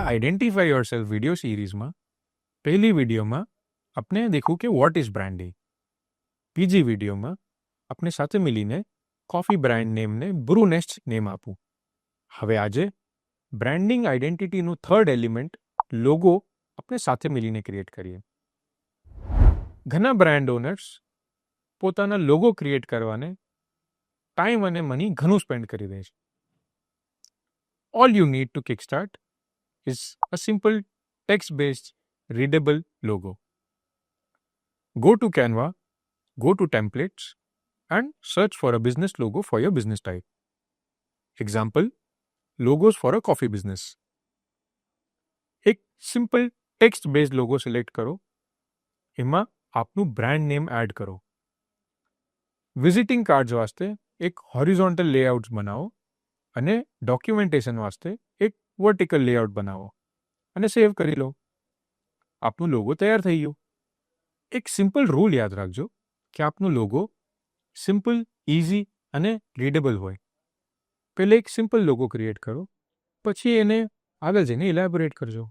Identify yourself video series में पहली video में अपने देखू के what is branding, BG video में अपने साथे मिलीने कॉफी ब्रांड नेम ने ब्रूनेस्ट नेम आपू। हवे आजे ब्रांडिंग आइडेंटिटी नु थर्ड एलिमेंट लोगो अपने साथे मिलीने क्रिएट करिए। घना ब्रांड ओनर्स पोताना लोगो क्रिएट करवाने टाइम अने मनी घणું स्पेन्ड करी दे छे। All you need to kickstart is a simple text-based readable logo. Go to Canva, go to templates and search for a business logo for your business type. Example, logos for a coffee business. एक simple text based लोगो select करो, एमा आपनु brand name add करो। Visiting cards वास्ते एक horizontal layouts बनाओ અને documentation વાસ્તે એક vertical layout બનાવો અને સેવ કરી લો। આપનું લોગો તૈયાર થઈ ગયો। એક સિમ્પલ રૂલ યાદ રાખજો કે આપનું લોગો સિમ્પલ, ઇઝી અને રીડેબલ હોય। પહેલે એક સિમ્પલ લોગો ક્રિએટ કરો, પછી એને આગળ જઈને ઇલેબોરેટ કરજો।